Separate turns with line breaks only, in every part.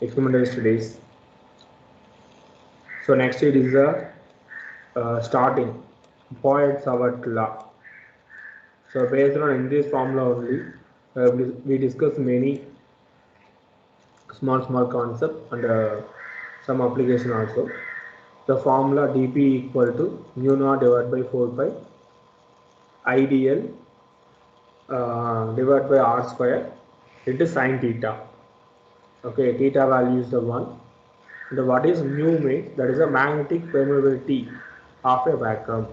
experimental studies. So next it is the starting Poisson law. So based on in this formula only, we discuss many small concept and some application also. The formula dP equal to mu naught divided by 4 pi IDL divided by r square into sine theta. Okay, theta value is the 1. The what is mu means, that is a magnetic permeability of a vacuum.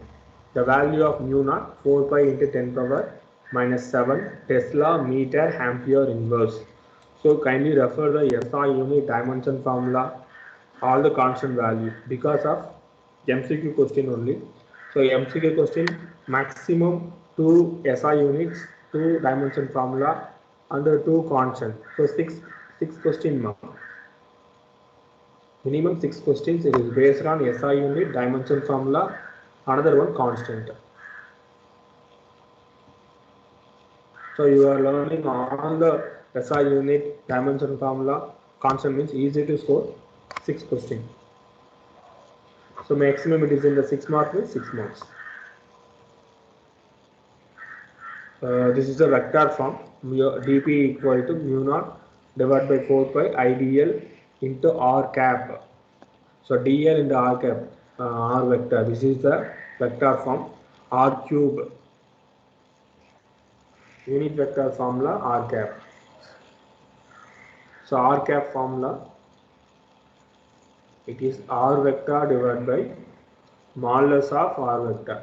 The value of mu naught 4 pi into 10 power minus 7 Tesla meter ampere inverse. So kindly refer the SI unit dimension formula, all the constant value because of MCQ question only. So MCQ question maximum 2 SI units, 2 dimension formula under 2 constant. So 6 question mark. Minimum 6 questions. It is based on SI unit dimension formula, another one constant. So you are learning all the SI unit dimension formula. Constant means easy to score 6 questions. So maximum it is in the 6 mark with 6 marks. This is the vector form. dP equal to mu naught divided by 4 pi IDL into r cap. So dl into r cap, r vector. This is the vector form. R cube. Unit vector formula r cap. So r cap formula, it is r vector divided by modulus of r vector.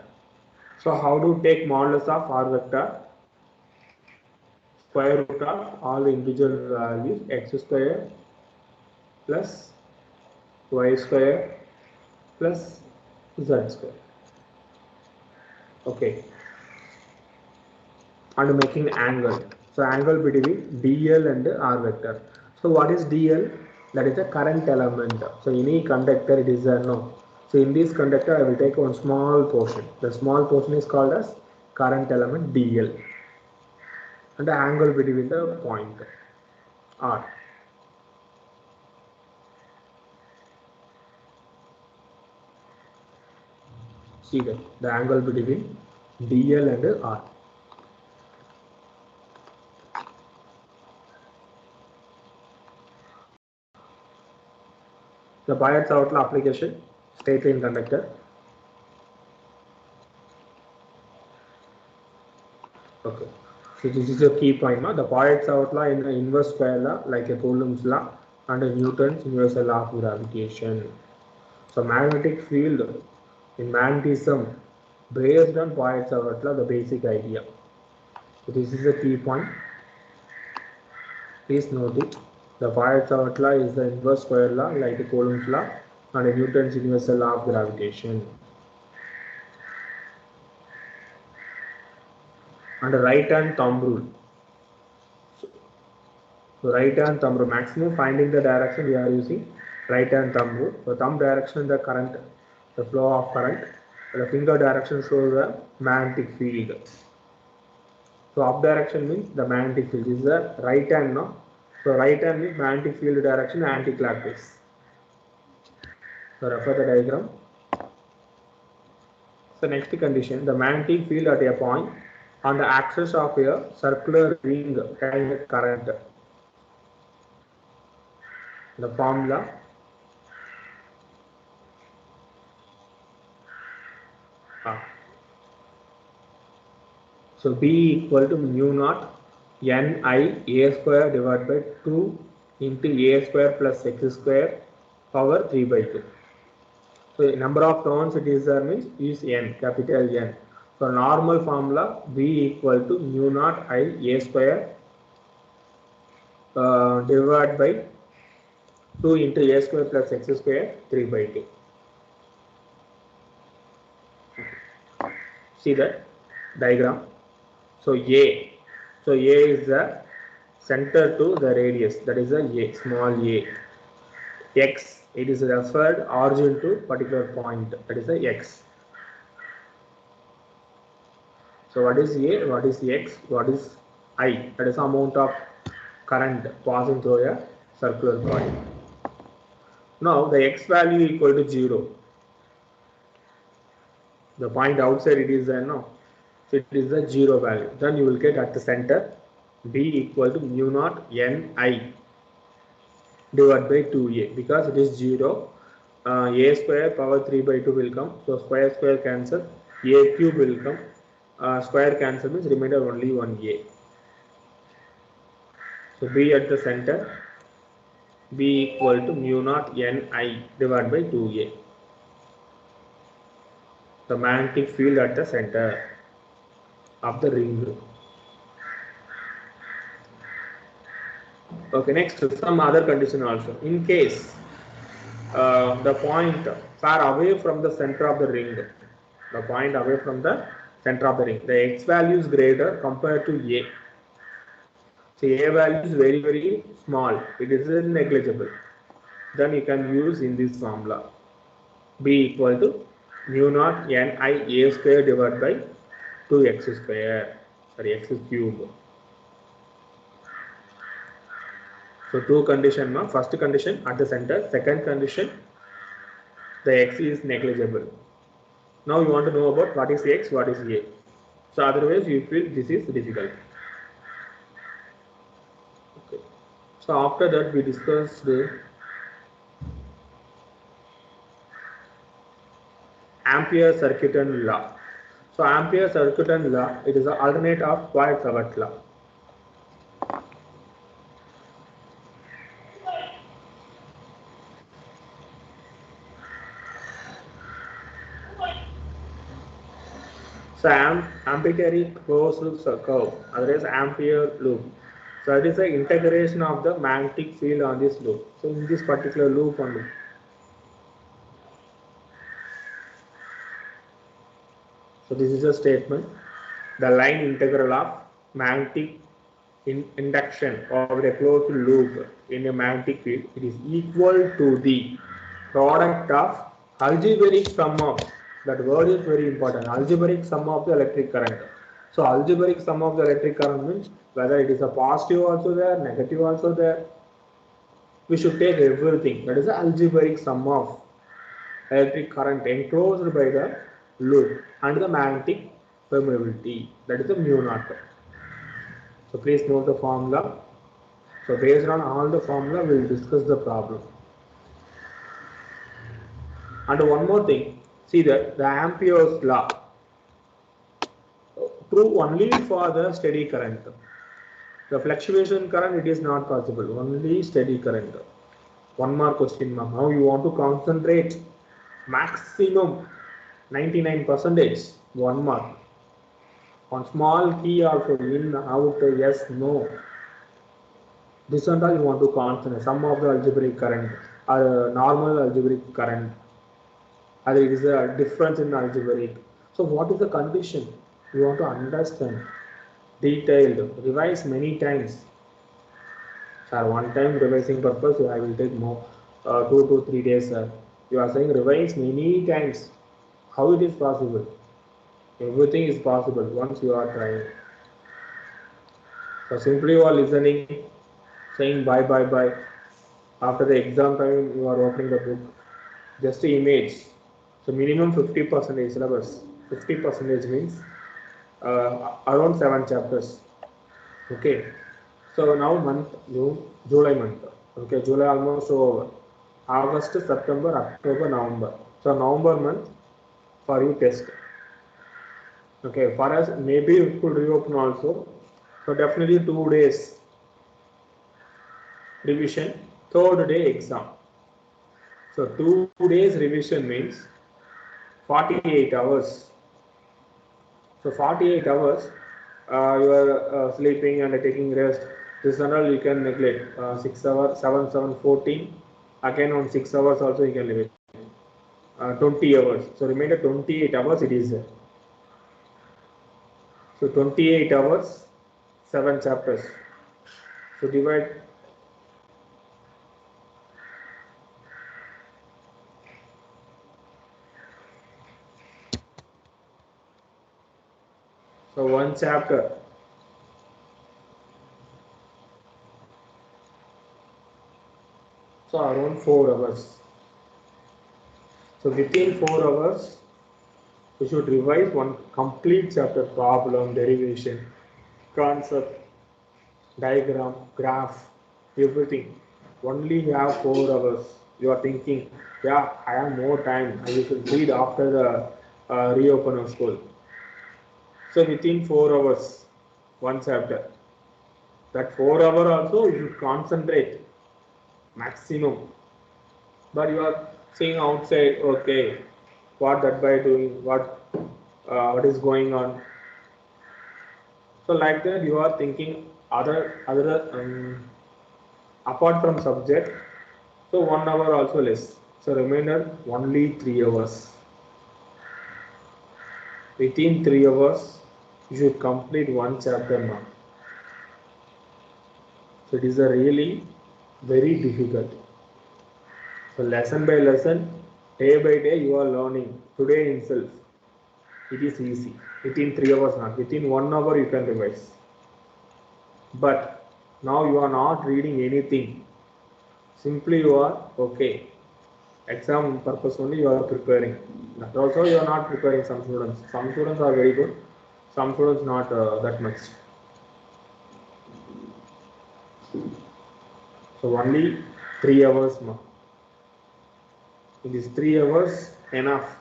So how to take modulus of r vector? Square root of all individual values, x square plus y square plus z square. Okay. And making angle. So angle between dl and r vector. So what is dl? That is a current element. So any conductor, it is a no. So in this conductor I will take one small portion. The small portion is called as current element dl. And the angle between the point r. See that the angle between dl and r. The Biot-Savart law application, straight line conductor. Okay. So this is a key point. The Biot-Savart law in the inverse square law, like a Coulomb's law and a Newton's universal law of gravitation. So magnetic field in magnetism based on Biot-Savart law, the basic idea. So this is a key point. Please note it. The Biot-Savart law is the inverse square law, like a Coulomb's law and a Newton's universal law of gravitation. And a right hand thumb rule. So right hand thumb rule, maximum finding the direction we are using right hand thumb rule. So thumb direction the current, the flow of current. The finger direction shows the magnetic field. So up direction means the magnetic field. This is the right hand, no? So right hand means magnetic field direction anti-clockwise. So refer the diagram. So next condition, the magnetic field at a point on the axis of a circular ring carrying a current. The formula, so B equal to mu naught N I A square divided by 2 into A square plus X square power 3 by 2. So number of turns it is there means is N, capital N. So normal formula B equal to mu naught I A square divided by 2 into A square plus X square 3 by 2. See that diagram. So A is the center to the radius, that is a small a. X, it is referred origin to particular point, that is a x. So what is A, what is X, what is I? That is the amount of current passing through a circular coil. Now the x value equal to 0. The point outside it is a no. So it is the 0 value. Then you will get at the center b equal to mu naught ni divided by 2a, because it is 0. A square power 3 by 2 will come. So square square cancel. A cube will come. Square cancel means remainder only 1a. So b at the center, b equal to mu naught ni divided by 2a. The magnetic field at the center of the ring. Okay, next some other condition also. In case the point far away from the center of the ring, the point away from the center of the ring, the x value is greater compared to a. So a value is very small, it is negligible. Then you can use in this formula b equal to mu naught ni a square divided by 2x square, sorry, x cube. So two condition, no? First condition at the center, second condition the x is negligible. Now you want to know about what is x, what is a. So otherwise you feel this is difficult. Okay. So after that we discussed the Ampere Circuitan law. So Ampere Circuitan law, it is an alternate of Poisson law. So Ampere closed loop curve, otherwise Ampere loop. So it is the integration of the magnetic field on this loop. So in this particular loop only. So this is a statement. The line integral of magnetic induction over a closed loop in a magnetic field, it is equal to the product of algebraic sum of, that word is very important, algebraic sum of the electric current. So algebraic sum of the electric current means whether it is a positive also there, negative also there. We should take everything. That is the algebraic sum of electric current enclosed by the loop and the magnetic permeability. That is the mu naught. So please note the formula. So based on all the formula, we will discuss the problem. And one more thing, see that the Ampere's law true only for the steady current. The fluctuation current, it is not possible, only steady current. One more question mark. Now you want to concentrate maximum 99%, one mark. On small key also, in, out, yes, no. This and all you want to concentrate. Sum of the algebraic current or normal algebraic current. Either it is a difference in algebraic. So what is the condition? You want to understand. Detailed. Revise many times. Sir, one time revising purpose, I will take more 2 to 3 days. Sir. You are saying revise many times. How it is possible? Everything is possible once you are trying. So simply you are listening, saying bye bye bye. After the exam time, you are opening the book. Just the image. So minimum 50% syllabus. 50% means around 7 chapters. Okay. So now month June, July month. Okay, July almost over. August, September, October, November. So November month for you test. Okay, for us maybe it could reopen also. So definitely 2 days revision, third day exam. So 2 days revision means 48 hours. So 48 hours you are sleeping and taking rest. This and all you can neglect. 6 hours, 7, 7, 14. Again on 6 hours also you can leave it. 20 hours. So remainder 28 hours it is there. So 28 hours, 7 chapters. So divide. So one chapter. So around 4 hours. So within 4 hours, you should revise one complete chapter: problem, derivation, concept, diagram, graph, everything. Only you have 4 hours. You are thinking, yeah, I have more time. I should read after the reopen of school. So within 4 hours, one chapter. That 4 hour also you should concentrate maximum. But you are seeing outside, okay, what that by doing, what is going on. So like that you are thinking other apart from subject. So 1 hour also less. So remainder only 3 hours. Within 3 hours you should complete one chapter now. So it is a really very difficult. So lesson by lesson, day by day you are learning. Today itself it is easy. Within 3 hours not. Within 1 hour you can revise. But now you are not reading anything. Simply you are okay. Exam purpose only you are preparing. That also you are not preparing some students. Some students are very good. Some students not that much. So only 3 hours more. It is 3 hours enough.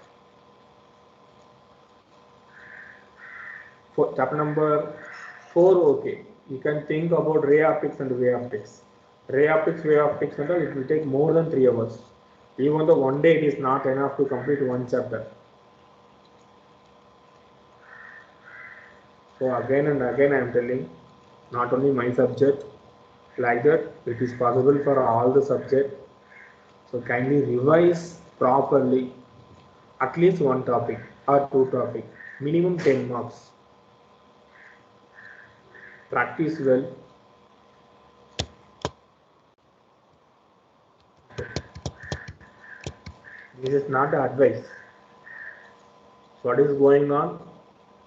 For chapter number 4, okay. You can think about ray optics and way optics. Ray optics, way optics, and all, it will take more than 3 hours. Even though one day it is not enough to complete one chapter. So again and again I am telling, not only my subject, like that it is possible for all the subject. So kindly revise properly at least one topic or two topic, minimum 10 marks. Practice well. This is not advice. What is going on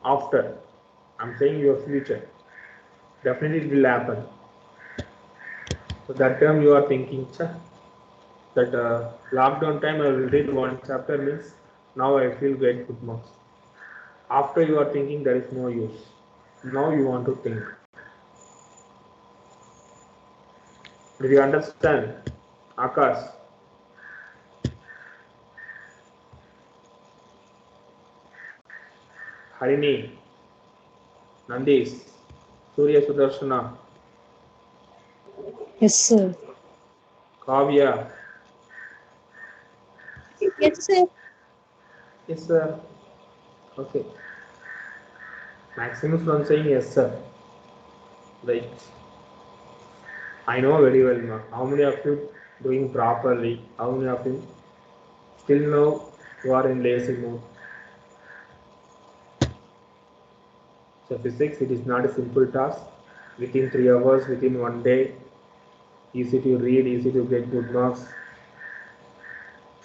after? I'm saying your future. Definitely it will happen. So that time you are thinking, that lockdown time I will read one chapter means now I feel get good marks. After you are thinking there is no use. Now you want to think. Did you understand? Akash, Harini, Nandis, Surya Sudarshana,
Yes, sir.
Kavya.
Yes, sir.
Yes, sir. Okay. Maximum one saying yes, sir. Right. I know very well, ma. How many of you doing properly? How many of you still now you are in lazy mode? So physics, it is not a simple task. Within 3 hours, within one day, easy to read, easy to get good marks.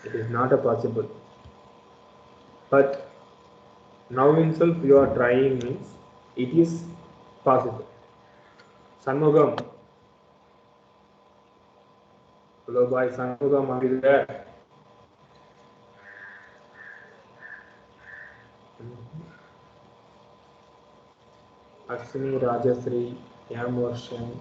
It is not a possible. But now itself you are trying means it is possible. Sanmugam, hello boy, Sanmugam, are you there? Ashwini, Rajasri, Yam Varshan.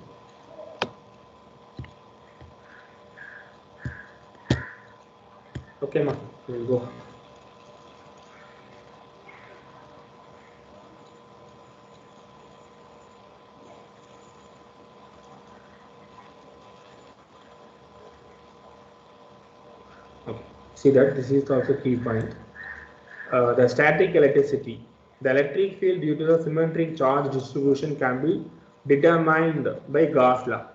Okay, ma, we'll go. Okay. See that this is also key point. The static electricity. The electric field due to the symmetric charge distribution can be determined by Gauss law.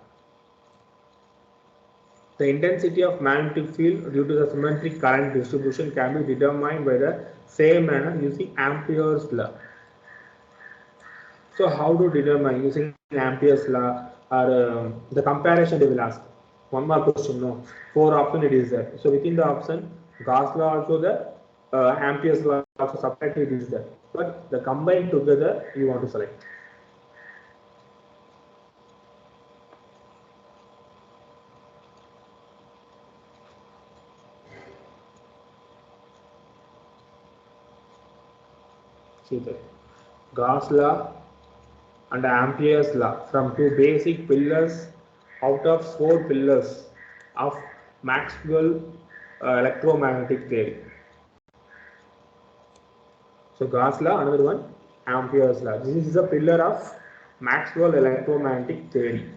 The intensity of magnetic field due to the symmetric current distribution can be determined by the same manner using Ampere's law. So how to determine using Ampere's law or the comparison they will ask. One more question, no. 4 option it is there. So within the option, Gauss law also the Ampere's law also separately it is there. But the combined together you want to select. See that Gauss law and Ampere's law from two basic pillars out of four pillars of Maxwell electromagnetic theory. So Gauss law, another one, Ampere's law. This is a pillar of Maxwell electromagnetic theory.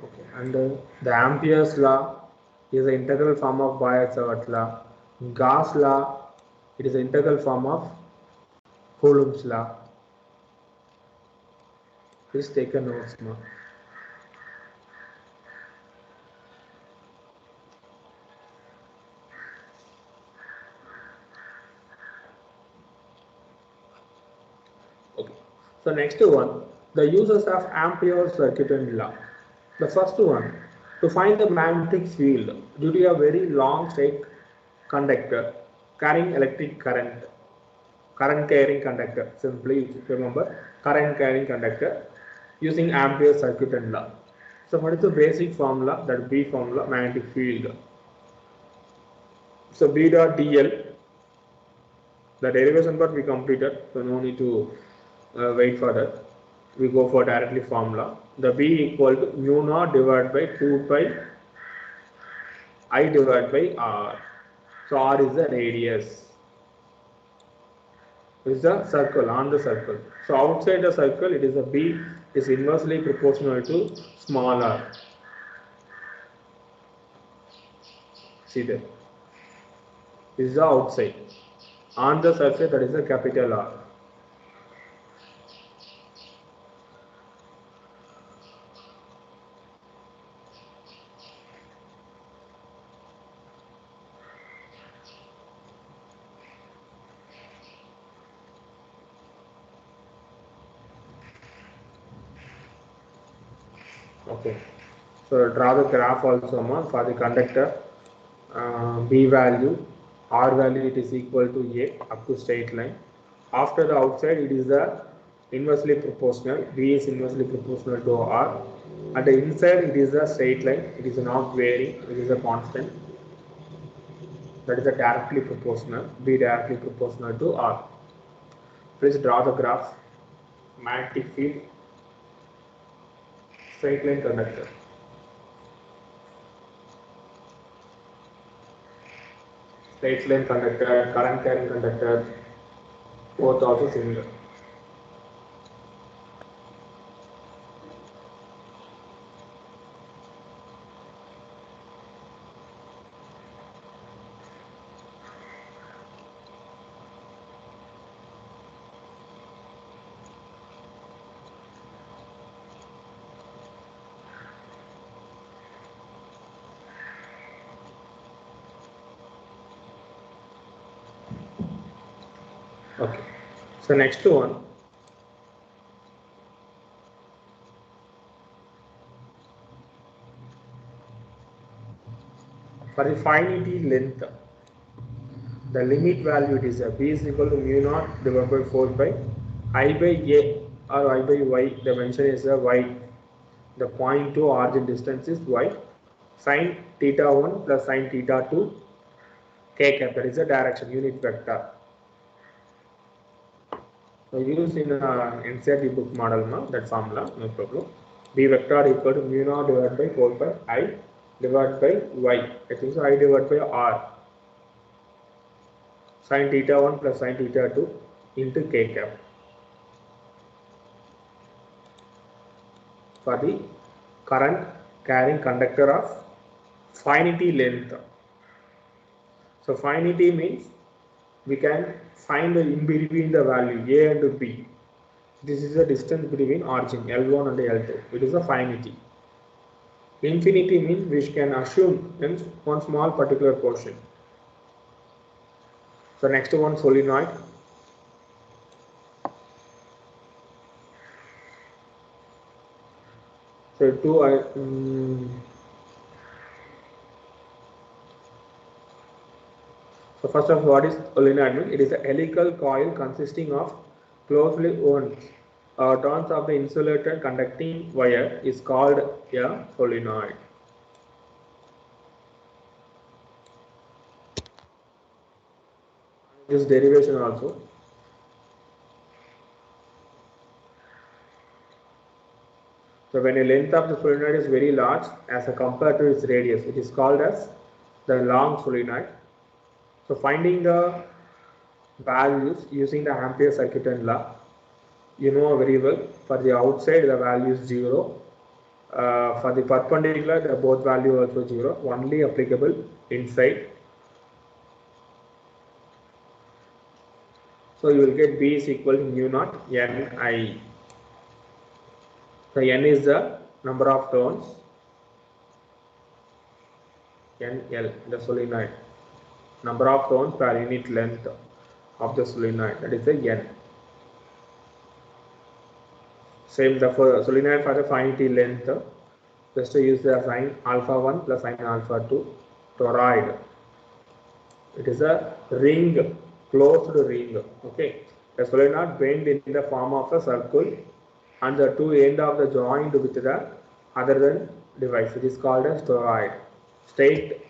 Okay. And the Ampere's law is the integral form of Biot-Savart law. Gauss law, it is the integral form of Coulomb's law. Please take a notes now. Okay. So next one, the uses of Ampere's circuit and law. The first one, to find the magnetic field due to a very long straight conductor carrying electric current carrying conductor, simply remember current carrying conductor using Ampere's circuit and law. So what is the basic formula? That B formula, magnetic field. So B dot dl, the derivation part we completed, so no need to wait for that. We go for directly formula. The B equal to mu naught divided by 2 pi I divided by R. So R is the radius. Is the circle on the circle. So outside the circle, it is a B is inversely proportional to small r. See there. This is the outside. On the surface, that is a capital R. Okay. So draw the graph also for the conductor. B value, R value, it is equal to A up to straight line. After the outside, it is the inversely proportional. B is inversely proportional to R. At the inside, it is a straight line. It is not varying. It is a constant. That is a directly proportional. B directly proportional to R. Please draw the graph. Magnetic field, straight line conductor. Straight line conductor, current carrying conductor, both also similar. Okay. So next one. For the finity length, the limit value is B is equal to mu naught divided by 4 pi I by A or I by Y. The dimension is a Y. The point to origin distance is Y. Sin theta 1 plus sin theta 2 k cap, that is the direction unit vector. So use in NCERT book model that formula, no problem. B vector equal to mu naught divided by 4 pi I divided by Y. I think so I divided by R. Sin theta 1 plus sin theta 2 into k cap. For the current carrying conductor of finity length. So finity means we can find in between the value A and B. This is the distance between origin L1 and L2. It is a finity. Infinity means we can assume in one small particular portion. So next one, solenoid. So so first of all, what is solenoid mean? It is a helical coil consisting of closely wound turns of the insulated conducting wire is called a solenoid. This derivation also. So when a length of the solenoid is very large as compared to its radius, it is called as the long solenoid. So finding the values using the Ampere circuit and law, you know very well. For the outside the value is 0. For the perpendicular the both value also 0, only applicable inside. So you will get B is equal to mu naught Ni. So N is the number of turns, NL the solenoid, number of turns per unit length of the solenoid, that is the N. Same the solenoid for the finite length, just to use the sign alpha 1 plus sign alpha 2, toroid. It is a ring, closed ring. Okay, the solenoid bend in the form of a circle and the two ends of the joint with the other than device. It is called as toroid. Straight,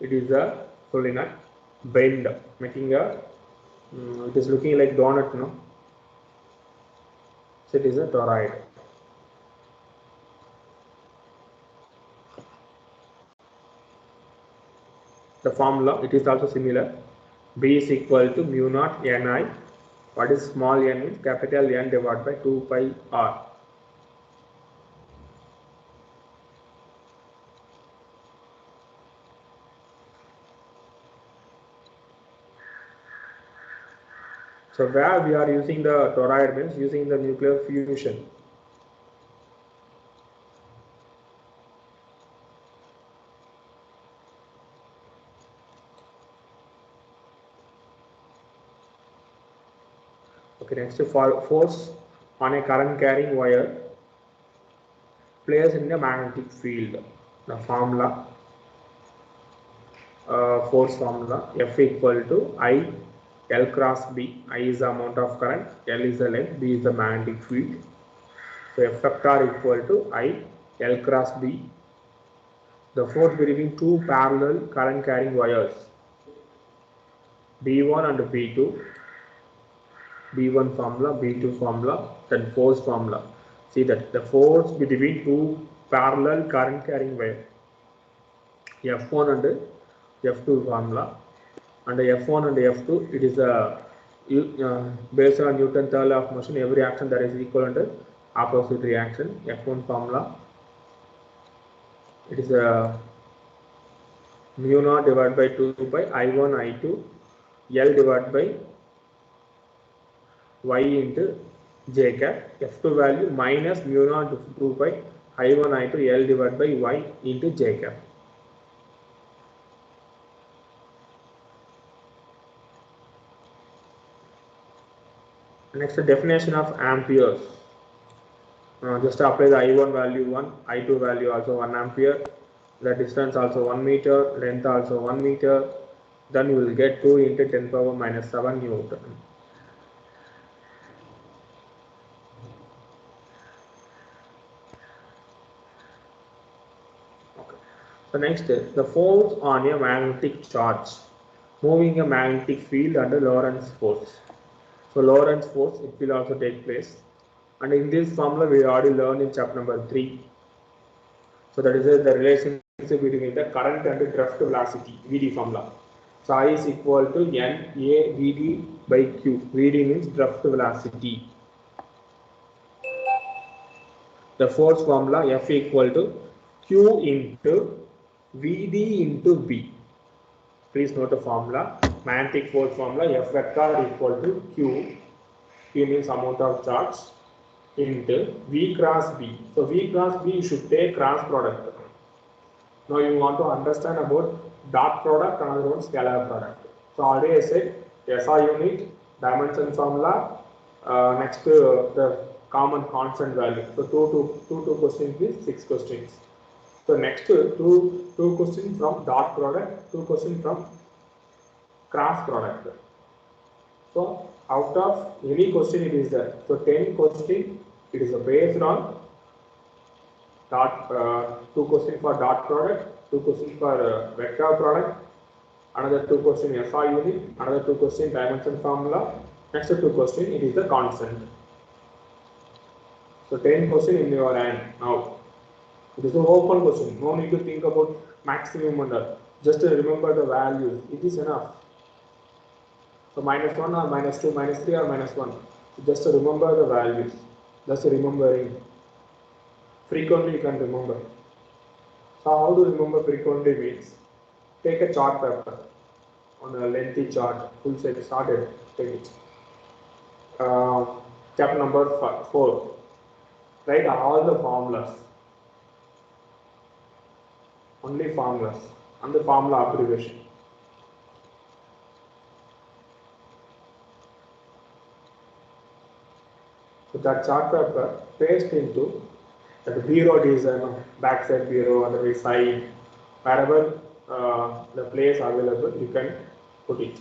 it is a solenoid, bend, making a, it is looking like donut, no? So it is a toroid. The formula, it is also similar. B is equal to mu naught Ni. What is small n? Means capital N divided by 2 pi r. So where we are using the toroid means using the nuclear fusion. Okay, next for force on a current carrying wire placed in a magnetic field. The formula, force formula, F equal to I L cross B. I is the amount of current, L is the length, B is the magnetic field. So F vector equal to I L cross B. The force between two parallel current carrying wires, B1 and B2. B1 formula, B2 formula, then force formula. See that the force between two parallel current carrying wire, F1 and F2 formula, and F1 and F2, it is based on Newton's third law of motion, every action that is equal and opposite reaction. F1 formula, it is a mu naught divided by 2 by I1 I2 L divided by y into j cap. F2 value minus mu naught 2 by I1 I2 L divided by y into j cap. Next, the definition of amperes. Just apply the I1 value 1, I2 value also 1 ampere, the distance also 1 meter, length also 1 meter, then you will get 2 into 10 power minus 7 Newton. Okay. So next is the force on a magnetic charge moving a magnetic field under Lorentz force. So Lorentz force, it will also take place, and in this formula we already learned in chapter number 3. So that is the relationship between the current and the drift velocity, Vd formula. So I is equal to N A Vd by Q. Vd means drift velocity. The force formula F equal to Q into Vd into V. Please note the formula. Magnetic force formula F vector equal to Q. Q means amount of charge into V cross B. So V cross B you should take cross product. Now you want to understand about dot product and another one scalar product. So already I said SI unit, dimension formula, next the common constant value. So two questions is 6 questions. So next two questions from dot product, 2 questions from cross product. So out of any question it is there. So 10 question it is based on dot 2 question for dot product, 2 question for vector product, another 2 question SI unit, another 2 question dimension formula, next 2 question it is the constant. So 10 question in your hand now. It is an open question. No need to think about maximum under. Just remember the values. It is enough. So minus 1 or minus 2, minus 3 or minus 1. Just remember the values. Just remembering. Frequently you can remember. So how to remember frequently means take a chart paper on a lengthy chart, full set started, take it. Chapter number 4. Write all the formulas. Only formulas and the formula abbreviation. So that chart paper paste into that bureau design, backside bureau, otherwise side, wherever the place available, you can put it.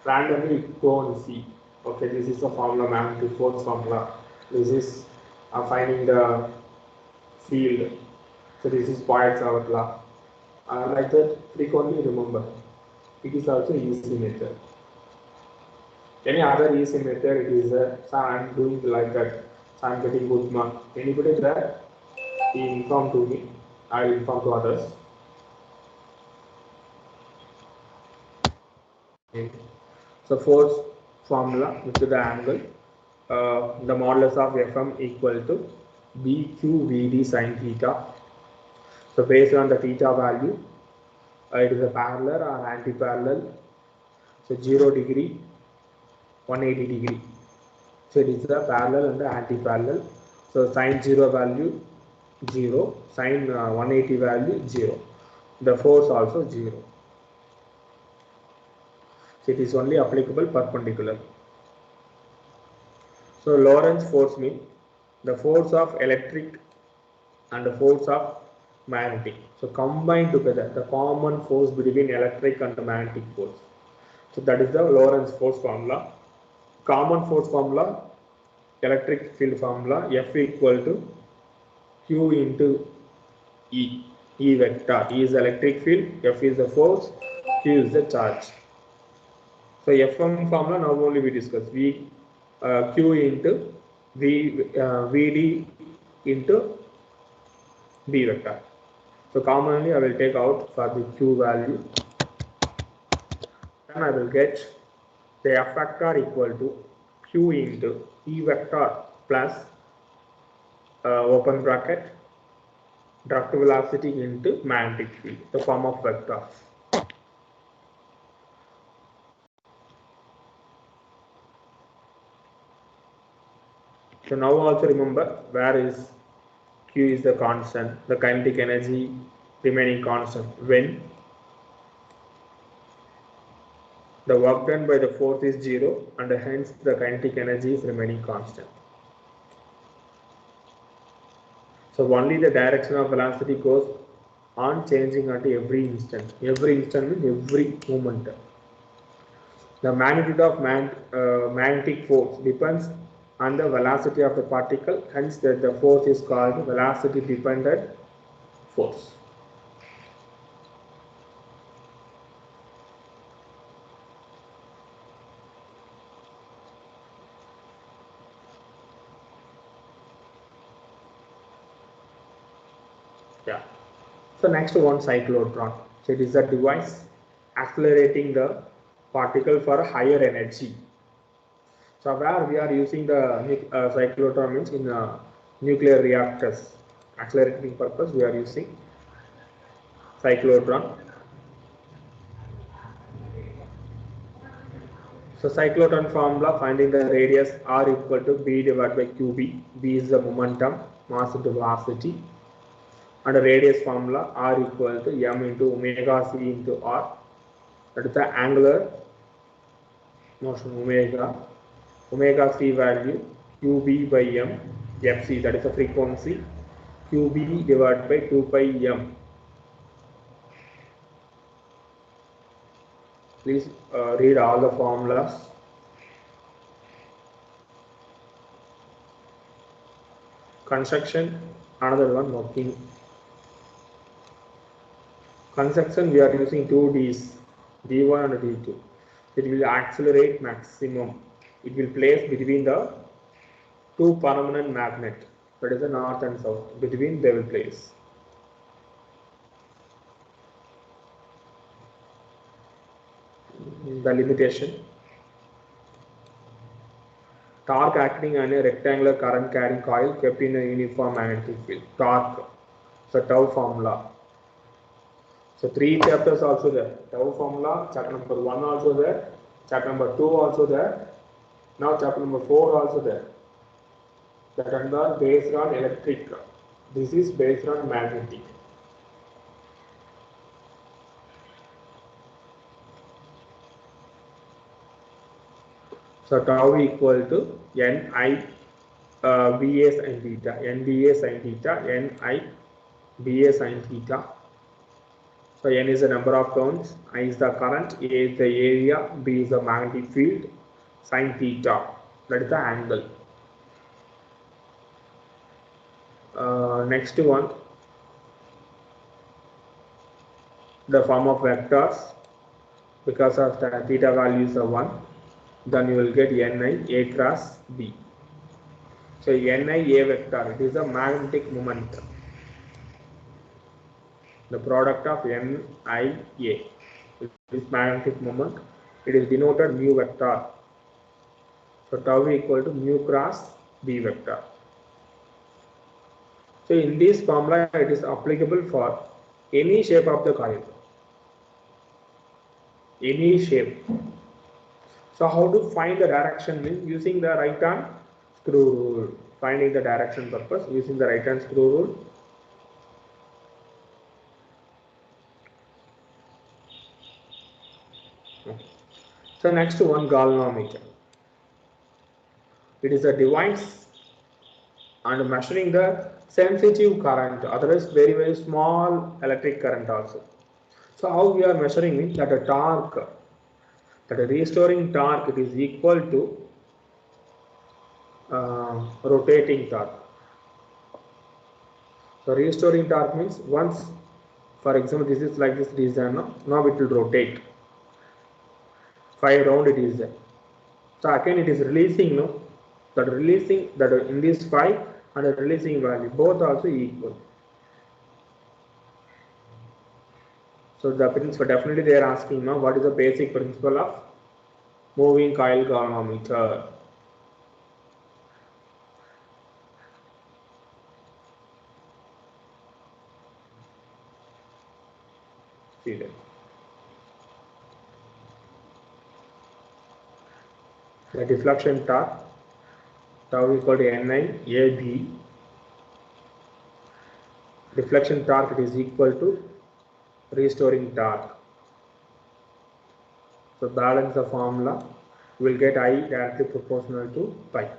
Randomly go and see. Okay, this is the formula, magnetic force formula. This is finding the field. So this is Poisson law. Like that, frequently remember. It is also easy method. Any other easy method, it is so I am doing like that. So I am getting good mark. Anybody there? He inform to me. I will inform to others. Okay. So force formula, which is the angle, the modulus of Fm equal to BQVD sin theta. So based on the theta value, it is a parallel or anti-parallel. So 0 degree, 180 degree. So it is the parallel and the anti-parallel. So sin 0 value 0, sin 180 value 0. The force also 0. So it is only applicable perpendicular. So Lorentz force means the force of electric and the force of magnetic. So combined together, the common force between electric and the magnetic force. So that is the Lorentz force formula. Common force formula, electric field formula, F equal to Q into E. E vector. E is the electric field, F is the force, Q is the charge. So Fm formula now only we discuss. Q into Vd into B vector. So commonly I will take out for the Q value. Then I will get the F vector equal to Q into E vector plus open bracket direct velocity into magnetic field, the form of vector. So now also remember where is Q is the constant, the kinetic energy remaining constant when the work done by the force is 0 and hence the kinetic energy is remaining constant. So only the direction of velocity goes on changing at every instant. Every instant means every moment. The magnitude of magnetic force depends on the velocity of the particle, hence the force is called velocity dependent force. Yeah. So next one, cyclotron. So it is a device accelerating the particle for a higher energy. So where we are using the cyclotron means in nuclear reactors. Accelerating purpose we are using cyclotron. So cyclotron formula, finding the radius r equal to b divided by qb. B is the momentum, mass into velocity. And the radius formula r equal to m into omega c into r. That is the angular motion omega. Omega c value qb by m, fc that is the frequency, qb divided by 2 pi m. Please read all the formulas. Construction, another one, working. Construction, we are using two D's, D1 and D2. It will accelerate maximum. It will place between the two permanent magnet, that is the north and south. Between they will place. The limitation. Torque acting on a rectangular current carrying coil kept in a uniform magnetic field. Torque. So tau formula. So 3 chapters also there. Tau formula, chapter number 1 also there, chapter number 2 also there, now chapter number 4 also there. That are based on electric. This is based on magnetic. So tau equal to Ni BA sin theta, NBA sin theta, Ni BA sin theta. So N is the number of turns, I is the current, A is the area, B is the magnetic field, sin theta, that is the angle. Next one, the form of vectors, because of the theta value is 1, then you will get Ni A cross B. So Ni A vector, it is a magnetic moment. The product of Ni A, it is magnetic moment. It is denoted mu vector. So tau equal to mu cross B vector. So in this formula, it is applicable for any shape of the coil. Any shape. So how to find the direction means using the right hand screw rule. Finding the direction purpose using the right hand screw rule. So next one, galvanometer. It is a device and measuring the sensitive current, otherwise very small electric current also. So how we are measuring means that a torque, that a restoring torque, it is equal to rotating torque. So restoring torque means once, for example, this is like this design, now it will rotate. 5 round it is there. So again it is releasing, that releasing, that in this 5 and the releasing value both also equal. So the principle, definitely they are asking now what is the basic principle of moving coil galvanometer. See that. The deflection torque, tau equal to Ni AB. Deflection torque is equal to restoring torque. So balance the formula, we will get I directly proportional to pi.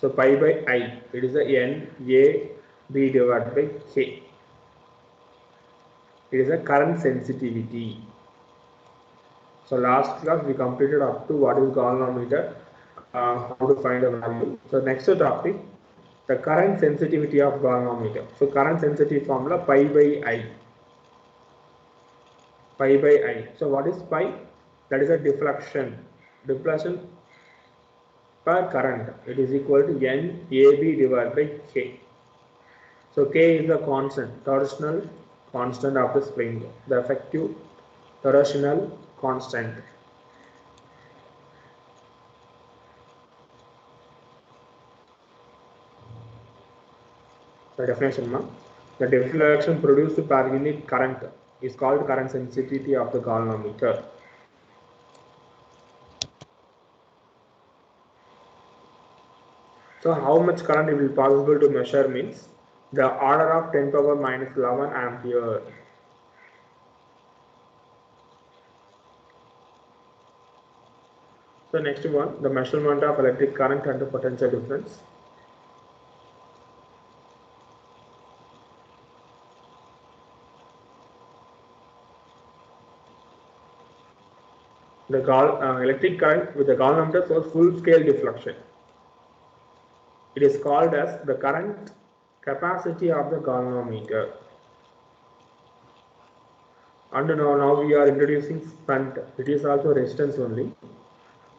So pi by I, it is the NAB divided by K. It is a current sensitivity. So last class we completed up to what is galvanometer, how to find a value. So next topic, the current sensitivity of galvanometer. So current sensitivity formula pi by I. Pi by I. So what is pi? That is a deflection. Deflection per current. It is equal to NAB divided by K. So K is the constant, torsional constant of the spring, the effective torsional constant. The definition, the deflection produced per unit current is called current sensitivity of the galvanometer. So how much current it will be possible to measure means the order of 10 power minus 11 ampere. So next one, the measurement of electric current and the potential difference. The electric current with the galvanometer shows full scale deflection. It is called as the current capacity of the galvanometer. And now we are introducing shunt. It is also resistance only.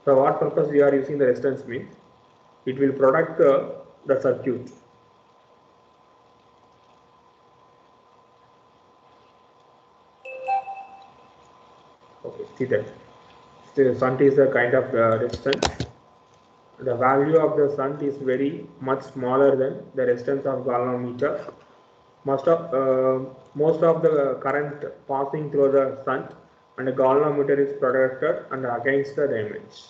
For what purpose we are using the resistance means it will protect the circuit. Okay, see that. The shunt is a kind of resistance. The value of the shunt is very much smaller than the resistance of galvanometer. Most of the current passing through the shunt and the galvanometer is protected and against the damage.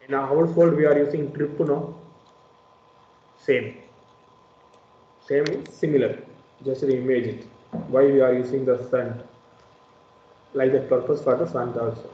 In a household we are using trip now. Same is similar. Just imagine it. Why we are using the shunt? Like that purpose for the shunt also.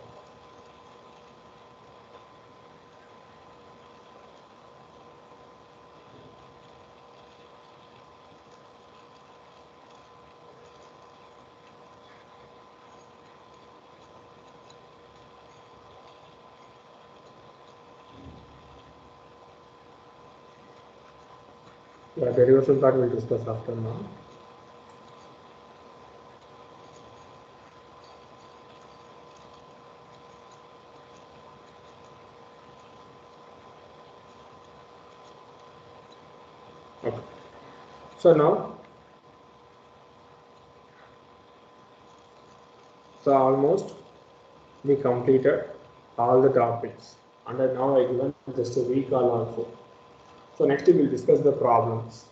Yeah, derivation part we'll discuss after now. Okay. So now, almost we completed all the topics, and now I given just a recall also. So next we will discuss the problems.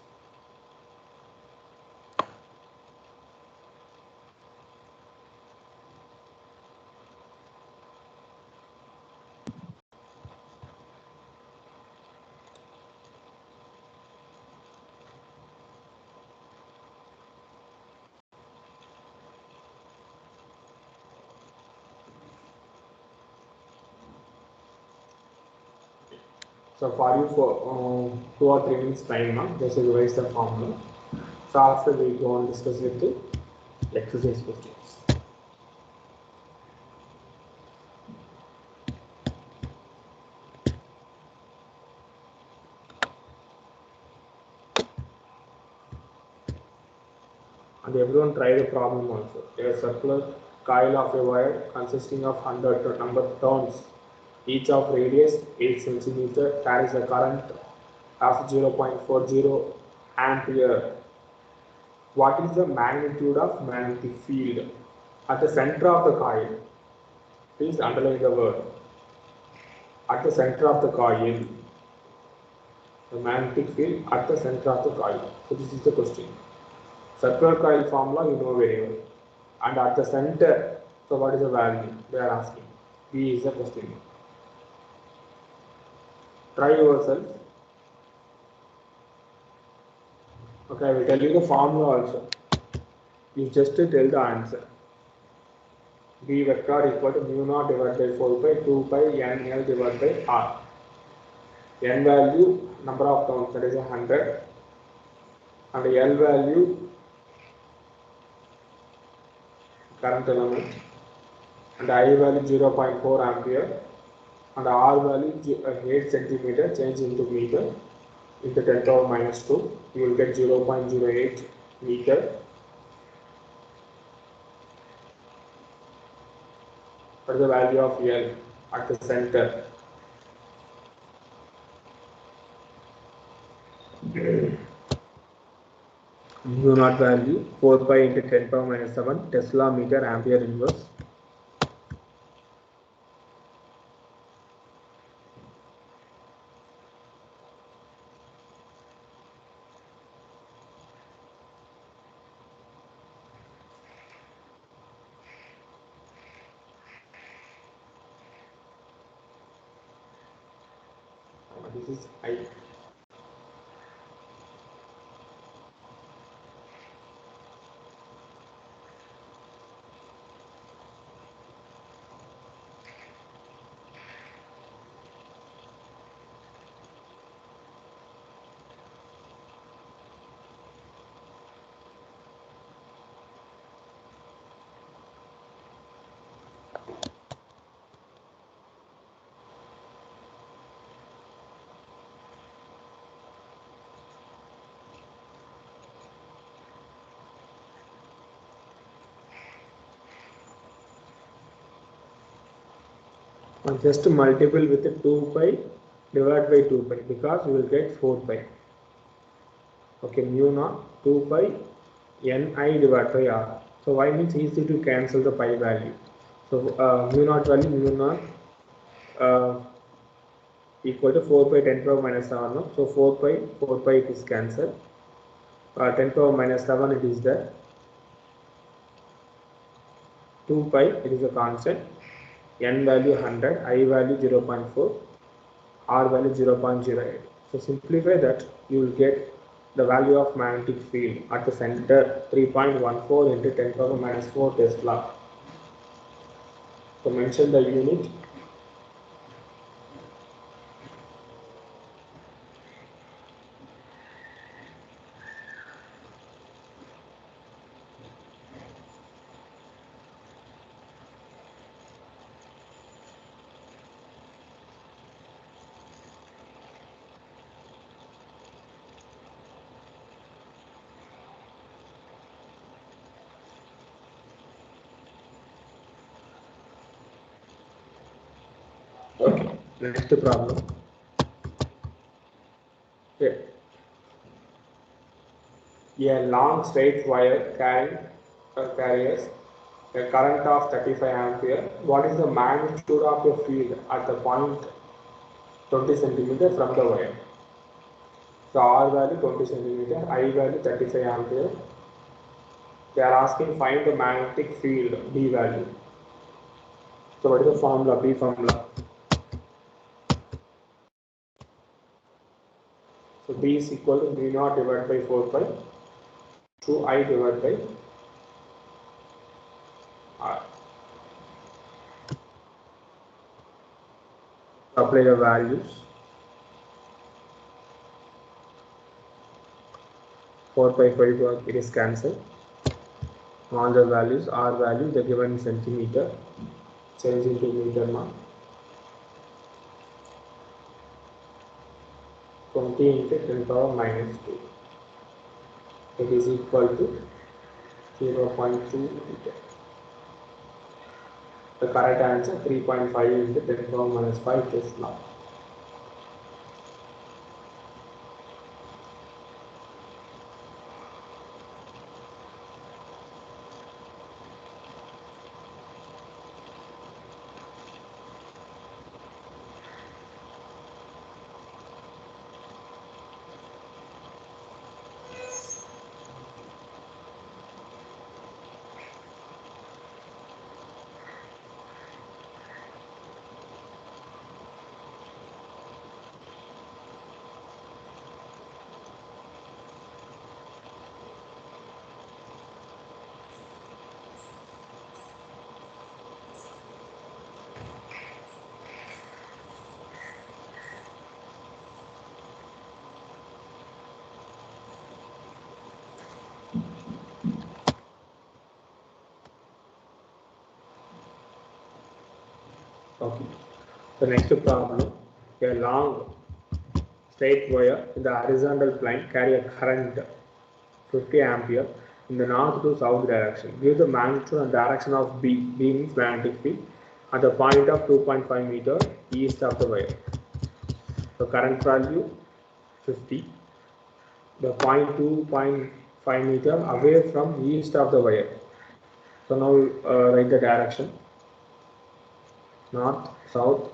So for you for 2 or 3 minutes time now, just revise the formula. So after we go on discuss with the exercise questions. And everyone try the problem also. A circular coil of a wire consisting of 100 number of turns, each of radius 8 centimeter, carries a current of 0.40 ampere. What is the magnitude of magnetic field at the center of the coil? Please underline the word. At the center of the coil. The magnetic field at the center of the coil. So this is the question. Circular coil formula you know very well. And at the center, so what is the value? They are asking. B is the question. Try yourself. Okay, I will tell you the formula also. You just tell the answer. B vector equal to mu naught divided by 4 pi 2 pi n L divided by R. N value, number of turns, that is 100. And L value, current element. And I value 0.4 ampere. And R value 8 centimeter, change into meter. Into 10 power minus 2, you will get 0.08 meter. What is the value of L at the center? Mu naught value 4 pi into 10 power minus 7 Tesla meter ampere inverse. This is I. and just multiple with 2 pi divided by 2 pi because you will get 4 pi. Okay, mu naught 2 pi ni divided by r. So y means easy to cancel the pi value. So mu naught value mu naught equal to 4 pi 10 power minus 7. No? So 4 pi it is cancelled. 10 power minus 7 it is there. 2 pi it is a constant. N value 100, I value 0.4, R value 0.08. So simplify that, you will get the value of magnetic field at the center 3.14 into 10 power minus 4 Tesla. So mention the unit. Okay, next problem. Okay. A long straight wire carries a current of 35 ampere. What is the magnitude of the field at the point 20 centimeter from the wire? So R value 20 centimeter, I value 35 ampere. They are asking find the magnetic field B value. So what is the formula? B formula. So B is equal to mu naught divided by 4 pi to I divided by R. Apply the values. 4 pi 5 it is cancelled. All the values, R value the given centimeter, change into meter now. 20 into 10 power minus 2. It is equal to 0.2 meter. The correct answer 3.5 into 10 power minus 5 Tesla. Okay. The next problem, a long straight wire in the horizontal plane carry a current 50 ampere in the north to south direction. Give the magnitude and direction of B. B means magnetic field at the point of 2.5 meter east of the wire. The current value 50. The point 2.5 meter away from east of the wire. So now write the direction. North, south.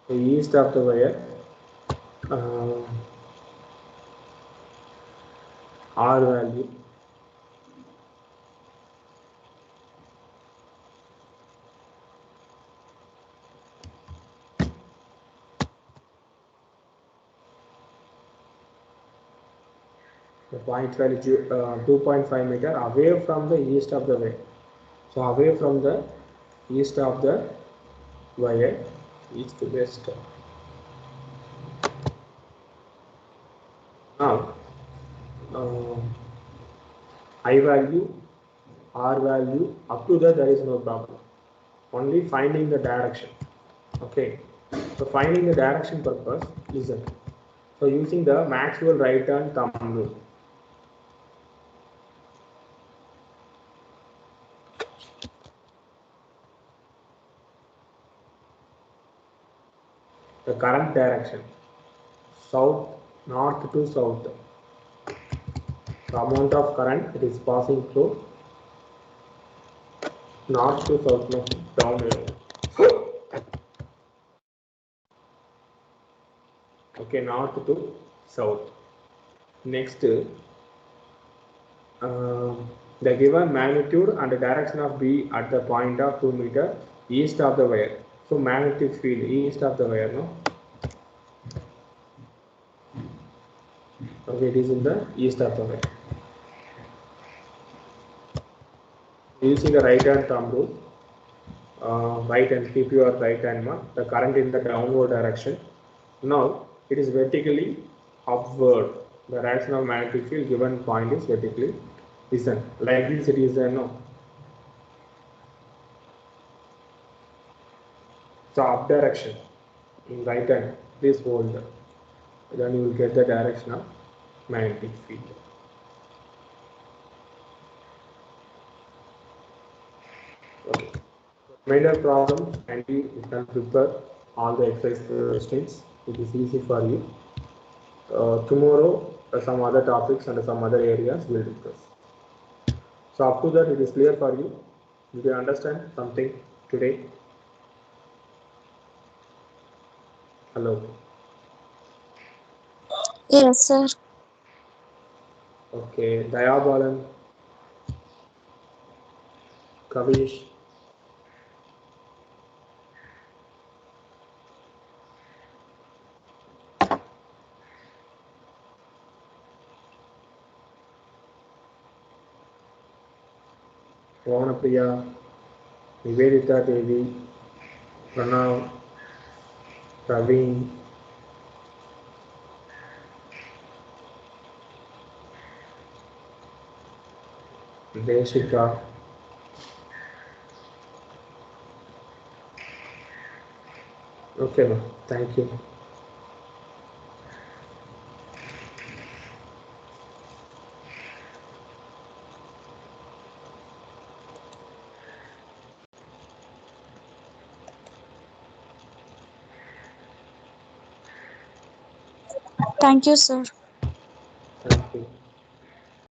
The east of the wire. R value. The point value 2.5 meter away from the east of the wire. So away from the east of the wire, east to west. Now I value, R value, up to that there is no problem. Only finding the direction. Okay. So finding the direction purpose, listen. So using the Maxwell right hand thumb rule. The current direction, south, north to south. The amount of current it is passing through north to south, no, down here. Okay, north to south. Next, the given magnitude and the direction of B at the point of 2 meter east of the wire. So magnetic field east of the wire, no? Okay, it is in the east of the wire. Using the right hand thumb rule, right hand, keep your right hand mark, the current in the downward direction. Now it is vertically upward. The direction of magnetic field given point is vertically. Listen, like this it is no. So up direction in right hand, please hold. Then you will get the direction of magnetic field. Okay. Remainder problems and you can prepare all the exercise questions. It is easy for you. Tomorrow some other topics and some other areas we'll discuss. So up to that it is clear for you. Did you understand something today? Hello.
Yes, sir.
Okay. Dayabalan, Kavish, Vanapriya, Nivedita Devi, Pranav, Praveen, Deshika. Okay, thank you.
Thank you, sir.